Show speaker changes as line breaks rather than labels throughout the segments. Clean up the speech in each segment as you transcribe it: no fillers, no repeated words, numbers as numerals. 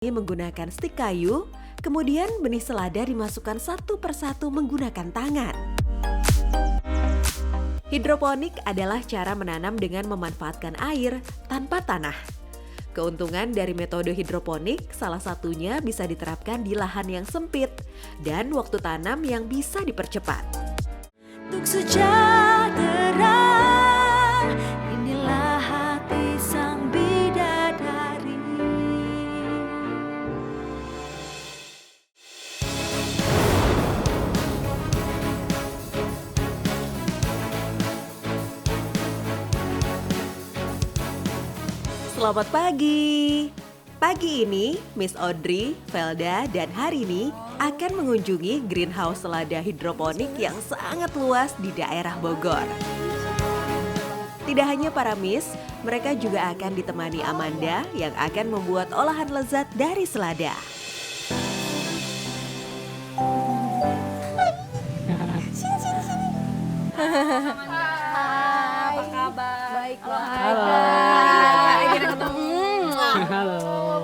menggunakan stik kayu, kemudian benih selada dimasukkan satu persatu menggunakan tangan. Hidroponik adalah cara menanam dengan memanfaatkan air tanpa tanah. Keuntungan dari metode hidroponik salah satunya bisa diterapkan di lahan yang sempit dan waktu tanam yang bisa dipercepat. Untuk sejahtera, inilah hati sang bidadari. Selamat pagi. Pagi ini, Miss Audrey, Velda, dan Harini akan mengunjungi greenhouse selada hidroponik yang sangat luas di daerah Bogor. Tidak hanya para Miss, mereka juga akan ditemani Amanda yang akan membuat olahan lezat dari selada.
Hai, apa kabar? Baik,
Halo.
Akhirnya ketemu.
Halo.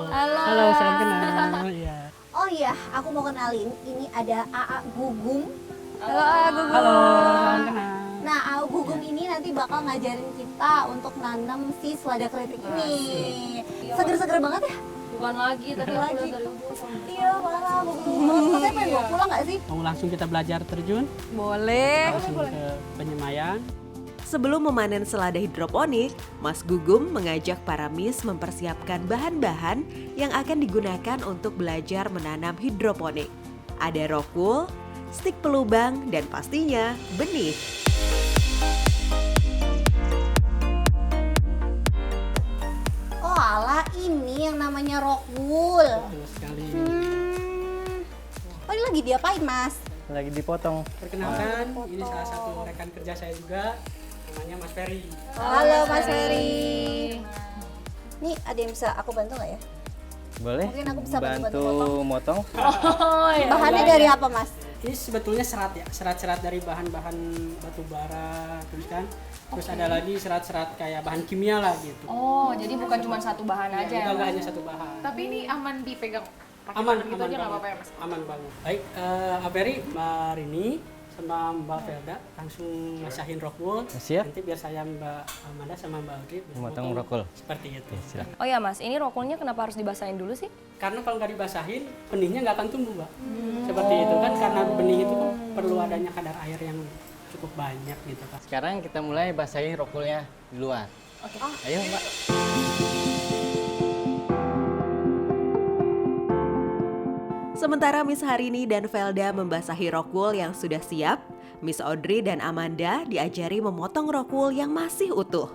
Halo.
Halo, salam kenal. Iya.
Oh iya, aku mau kenalin. Ini ada AA Gugum.
Halo, Gugu.
Halo, salam kenal.
Nah, AA Gugum ini nanti bakal ngajarin kita untuk nanam si selada keriting ini. Seger-seger banget ya?
Bukan lagi, tadi aku
Lagi.
lihat dari Gugu.
Iya, parah. Katanya pengen bawa pulang nggak sih?
Mau langsung kita belajar terjun?
Boleh.
Langsung ke penyemayan.
Sebelum memanen selada hidroponik, Mas Gugum mengajak para Miss mempersiapkan bahan-bahan yang akan digunakan untuk belajar menanam hidroponik. Ada rock wool, stik pelubang, dan pastinya benih.
Oh ala, ini yang namanya rock wool.
Betul sekali.
Oh ini lagi diapain, Mas?
Lagi dipotong.
Perkenalkan, ini salah satu rekan kerja saya juga, namanya Mas Ferry.
Halo Mas Ferry. Nih ada yang bisa aku bantu nggak ya?
Boleh
Mungkin aku bisa
bantu
bantu
motong.
Oh ya.
Bahannya dari apa, Mas?
Ini sebetulnya serat ya, serat-serat dari bahan-bahan batu bara, terus kan. Terus ada lagi serat-serat kayak bahan kimia lah gitu.
Oh, jadi bukan cuma satu bahan aja ya,
Enggak
Mas?
hanya satu bahan.
Tapi ini aman dipegang pakai
Aman,
tangan gitu
aman
aja nggak
banget.
apa-apa ya mas?
Aman banget. Baik, Averi, Mbak Rini, sama Mbak Velda langsung masahin rock wool.
Siap.
Nanti biar saya Mbak Amanda sama Mbak Audrey
Memotong rock wool.
seperti itu.
Silakan.
Oh ya Mas, ini rokulnya kenapa harus dibasahin dulu sih?
Karena kalau nggak dibasahin, benihnya nggak akan tumbuh, Mbak. Seperti itu kan, karena benih itu kan perlu adanya kadar air yang cukup banyak gitu kan.
Sekarang kita mulai basahin rock wool-nya di luar.
Oke.
Ayo, Mbak.
Sementara Miss Harini dan Velda membasahi rock wool yang sudah siap, Miss Audrey dan Amanda diajari memotong rock wool yang masih utuh.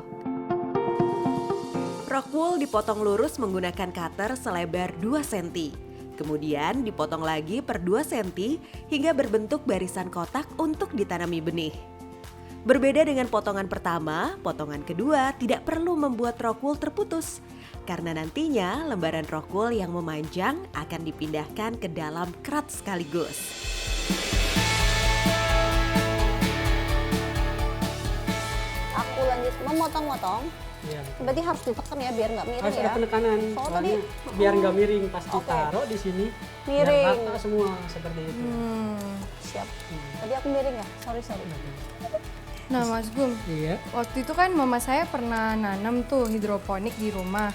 Rock wool dipotong lurus menggunakan cutter selebar 2 cm. Kemudian dipotong lagi per 2 cm hingga berbentuk barisan kotak untuk ditanami benih. Berbeda dengan potongan pertama, potongan kedua tidak perlu membuat rock wool terputus. Karena nantinya lembaran rock wool yang memanjang akan dipindahkan ke dalam kerat sekaligus.
Aku lanjut memotong-motong.
Iya.
Berarti harus ditekan ya biar nggak miring
Harus ada
ya.
penekanan,
Oh,
soalnya
tadi-
biar nggak miring pas
Oke.
ditaruh di sini.
Miring.
Biar rata semua seperti itu.
Siap. Tadi aku miring ya? Sorry.
Nah Mas Gum,
Iya.
waktu itu kan mama saya pernah nanam tuh hidroponik di rumah.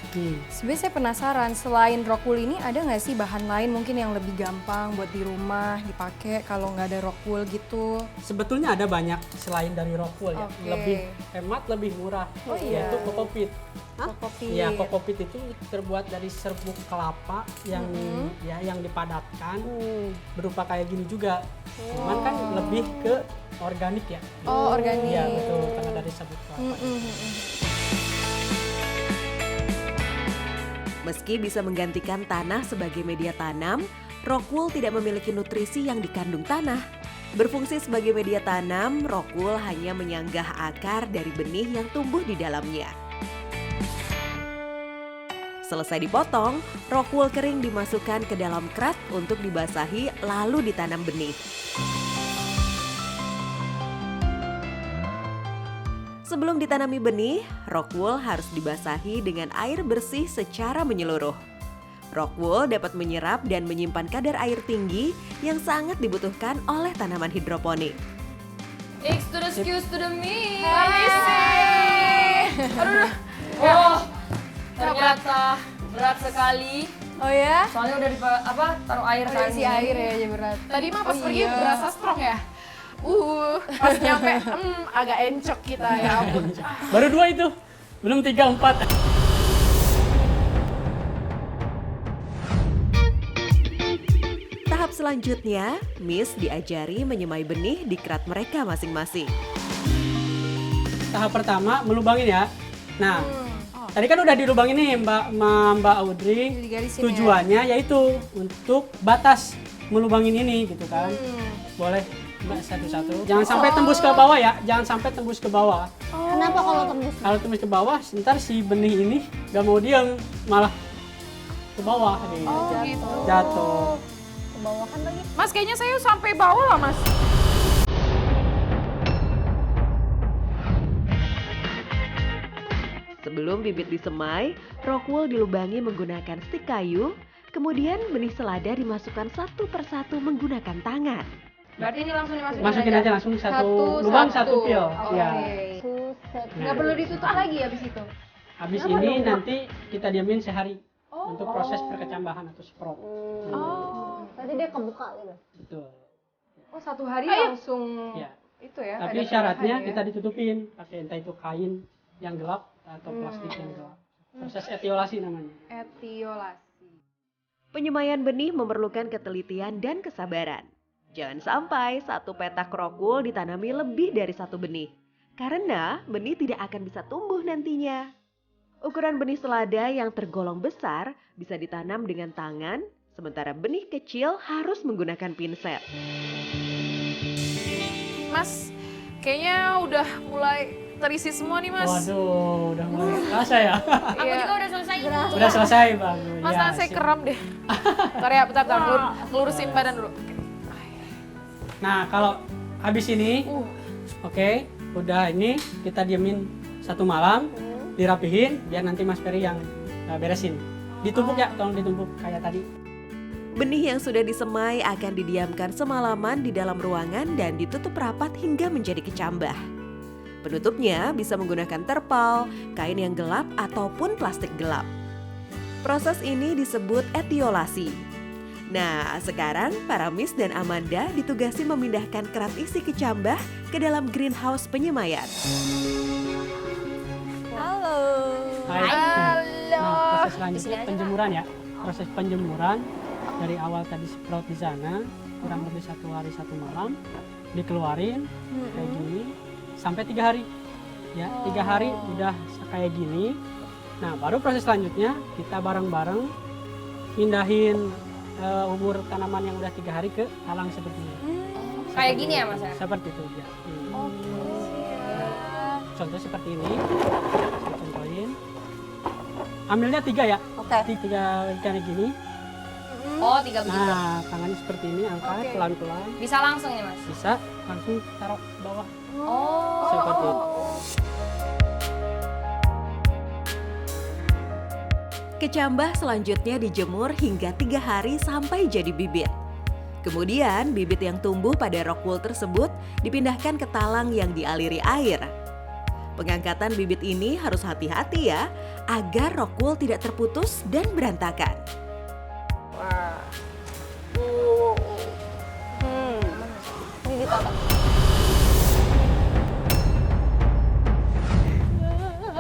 Sebenarnya saya penasaran, selain rock wool ini ada nggak sih bahan lain mungkin yang lebih gampang buat di rumah dipakai kalau nggak ada rock wool gitu?
Sebetulnya ada banyak selain dari rock wool ya.
Oke.
Lebih hemat, lebih murah.
Oh iya.
Yaitu kokopit.
Kopi.
Ya, kokopit itu terbuat dari serbuk kelapa yang
Mm-hmm.
ya yang dipadatkan berupa kayak gini juga. Cuman kan lebih ke organik ya.
Oh, organik.
Iya, betul, karena dari serbuk kelapa.
Meski bisa menggantikan tanah sebagai media tanam, rock wool tidak memiliki nutrisi yang dikandung tanah. Berfungsi sebagai media tanam, rock wool hanya menyanggah akar dari benih yang tumbuh di dalamnya. Selesai dipotong, rock wool kering dimasukkan ke dalam kerat untuk dibasahi lalu ditanam benih. Sebelum ditanami benih, rock wool harus dibasahi dengan air bersih secara menyeluruh. Rockwool dapat menyerap dan menyimpan kadar air tinggi yang sangat dibutuhkan oleh tanaman hidroponik.
X to the Q to the me. Aduh. Oh, ternyata berat sekali.
Oh ya?
Soalnya udah taruh air
Udah
kan.
isi air ya, jadi berat.
Tadi mah pas pergi berasa strong ya. Pas nyampe agak encok kita ya ampun.
Baru 2 itu, belum 3, 4.
Tahap selanjutnya, Miss diajari menyemai benih di kerat mereka masing-masing.
Tahap pertama melubangin ya. Nah, tadi kan udah dilubangin nih Mbak Audrey.
Digarisin
Tujuannya yaitu untuk batas melubangin ini gitu kan. Boleh Mbak satu-satu. Jangan sampai tembus ke bawah ya. Jangan sampai tembus ke bawah.
Kenapa kalau tembus?
Kalau tembus ke bawah, ntar si benih ini gak mau diam, malah ke bawah nih.
Gitu.
Jatuh.
Ke bawah kan lagi.
Mas kayaknya saya sampai bawah lah Mas.
Sebelum bibit disemai, Rockwool dilubangi menggunakan stik kayu, kemudian benih selada dimasukkan satu persatu menggunakan tangan.
Berarti ini langsung dimasukin
Masukin aja langsung satu lubang, satu pil. Ya.
Suset.
Nah,
Perlu ditutup lagi habis itu.
habis ini nanti kita diamin sehari untuk proses perkecambahan atau sprout.
Nanti dia kebuka gitu.
Betul.
Oh, 1 hari langsung
Ya.
itu ya.
Tapi
ada
syaratnya
perubahan ya.
kita ditutupin pakai entah itu kain yang gelap atau plastik yang gelap. Proses etiolasi namanya.
Etiolasi.
Penyemaian benih memerlukan ketelitian dan kesabaran. Jangan sampai satu petak Rockwool ditanami lebih dari satu benih, karena benih tidak akan bisa tumbuh nantinya. Ukuran benih selada yang tergolong besar bisa ditanam dengan tangan, sementara benih kecil harus menggunakan pinset.
Mas, kayaknya udah mulai terisi semua nih Mas.
Waduh, udah mulai kerasa ya.
Aku juga udah selesai.
Udah selesai, bagus.
Mas,
Ya,
tangan saya
sip.
kram deh. Bentar ya, bentar, ngelurusin badan dulu.
Nah, kalau habis ini, oke, udah ini kita diemin 1 malam, dirapihin, biar nanti Mas Ferry yang beresin. Ditumpuk ya, tolong ditumpuk kayak tadi.
Benih yang sudah disemai akan didiamkan semalaman di dalam ruangan dan ditutup rapat hingga menjadi kecambah. Penutupnya bisa menggunakan terpal, kain yang gelap, ataupun plastik gelap. Proses ini disebut etiolasi. Nah, sekarang para Miss dan Amanda ditugasi memindahkan kerat isi kecambah ke dalam greenhouse penyemaian.
Halo.
Hai. Nah, proses selanjutnya penjemuran ya. Proses penjemuran dari awal tadi sprout di sana, kurang lebih 1 hari 1 malam, dikeluarin kayak gini sampai 3 hari. Ya, 3 hari udah kayak gini. Nah, baru proses selanjutnya kita bareng-bareng pindahin umur tanaman yang udah 3 hari ke talang seperti ini.
Kayak gini ya Mas ya?
Seperti itu ya. Contoh seperti ini. Saya contohin. Ambilnya 3 ya.
Oke.
3 kayak gini.
Oh, 3 begitu.
Nah, tangannya seperti ini, angkat pelan-pelan.
Bisa langsung ya Mas?
Bisa langsung taruh bawah.
Oh.
Seperti itu.
Kecambah selanjutnya dijemur hingga 3 hari sampai jadi bibit. Kemudian bibit yang tumbuh pada Rockwool tersebut dipindahkan ke talang yang dialiri air. Pengangkatan bibit ini harus hati-hati ya, agar Rockwool tidak terputus dan berantakan.
Ini ditata.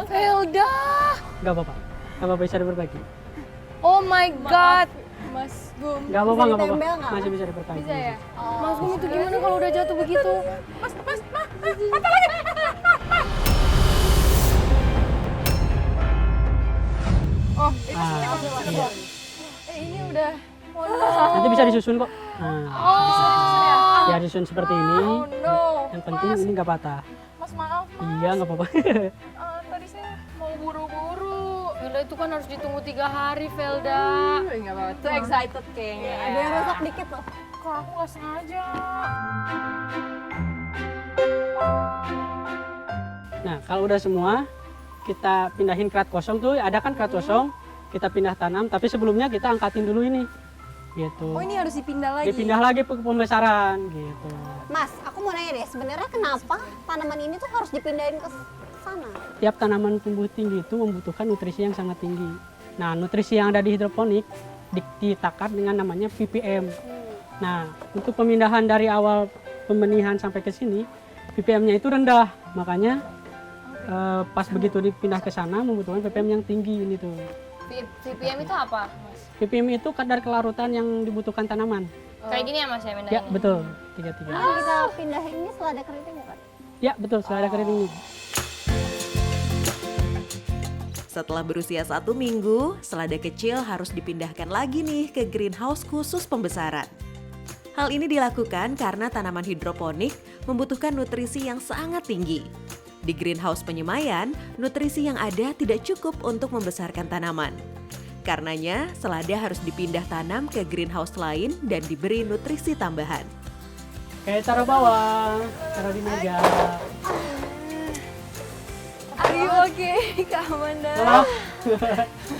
Felda.
Gak apa-apa. Gak apa-apa, bisa diperbagi.
Oh my god.
Mas Gum.
Gak apa-apa, gak apa-apa.
ditempel nggak?
Masih bisa diperbagi.
Bisa ya?
Mas Gum itu gimana kalau udah jatuh begitu?
Oh, itu
Iya.
ini udah.
Nanti bisa disusun kok. Nah, ya disusun seperti ini.
Oh no.
Yang penting ini nggak patah.
Mas maaf,
Iya, nggak apa-apa.
tadi saya mau buru-buru.
Felda itu kan harus ditunggu 3 hari Felda.
Enggak apa-apa. Tuh excited kayaknya.
Ada yang rusak dikit loh.
Kok aku nggak sengaja.
Nah, kalau udah semua, kita pindahin kerat kosong tuh. Ada kan kerat kosong? kita pindah tanam, tapi sebelumnya kita angkatin dulu ini. Gitu.
Oh, ini harus dipindah lagi.
Dipindah lagi ke pembesaran gitu.
Mas, aku mau nanya deh, sebenarnya kenapa tanaman ini tuh harus dipindahin ke sana?
Tiap tanaman tumbuh tinggi itu membutuhkan nutrisi yang sangat tinggi. Nah, nutrisi yang ada di hidroponik ditakar dengan namanya ppm. Nah, untuk pemindahan dari awal pembenihan sampai ke sini, ppm-nya itu rendah. Makanya pas begitu dipindah ke sana membutuhkan ppm yang tinggi ini tuh.
VPM itu apa, Mas?
ppm itu kadar kelarutan yang dibutuhkan tanaman.
Kayak gini ya, Mas, ya
Ya,
mindahinnya?
betul. 33.
Nah, kita pindahin ini selada keriting bukan?
Ya, betul. Selada keriting.
Setelah berusia 1 minggu, selada kecil harus dipindahkan lagi nih ke greenhouse khusus pembesaran. Hal ini dilakukan karena tanaman hidroponik membutuhkan nutrisi yang sangat tinggi. Di greenhouse penyemaian, nutrisi yang ada tidak cukup untuk membesarkan tanaman. Karenanya, selada harus dipindah tanam ke greenhouse lain dan diberi nutrisi tambahan.
Kayak taruh bawah, taruh di meja.
Are you okay, Kak Amanda?
Wah,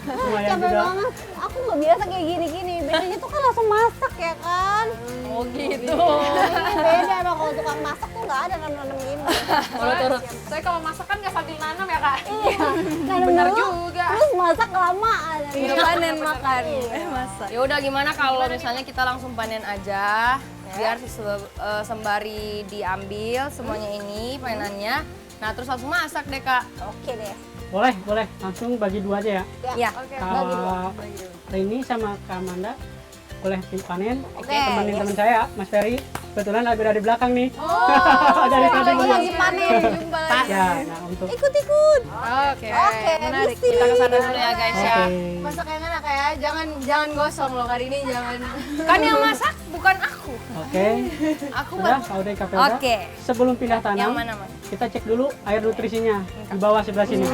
lumayan
Capek
juga.
banget. Aku nggak biasa kayak gini-gini. Biasanya tuh kan langsung masak ya kan?
Oh gitu.
Ini beda dong, kalau tukang masak tuh nggak ada nanam gini.
Saya kalau masak kan nggak sambil nanam ya kak?
Iya, nanam
Benar
dulu,
juga.
terus masak kelamaan.
Udah panen makan. Masak.
Ya udah gimana kalau misalnya kita langsung panen aja, biar sembari diambil semuanya ini panenannya. Nah, terus langsung masak deh, Kak.
Oke deh.
Boleh, boleh. Langsung bagi dua aja ya.
Ya.
Kak Rini sama Kak Amanda boleh panen.
Oke,
Temenin
yes.
teman saya, Mas Ferry. Kebetulan lagi ada di belakang nih. Dari tadi
Aku lagi panen.
Ya, nah untuk
Ikut-ikut.
Oke.
Oke,
menarik.
misi.
Kita ke sana dulu ya, guys ya.
Oke.
Masak yang enak ya, jangan gosong loh kali ini, jangan.
Kan yang masak bukan aku.
Oke.
Aku
Sudah, Kak Uday, Kak Felda.
Oke.
Sebelum pindah tanam,
Yang mana, Mas?
kita cek dulu air nutrisinya di bawah sebelah sini.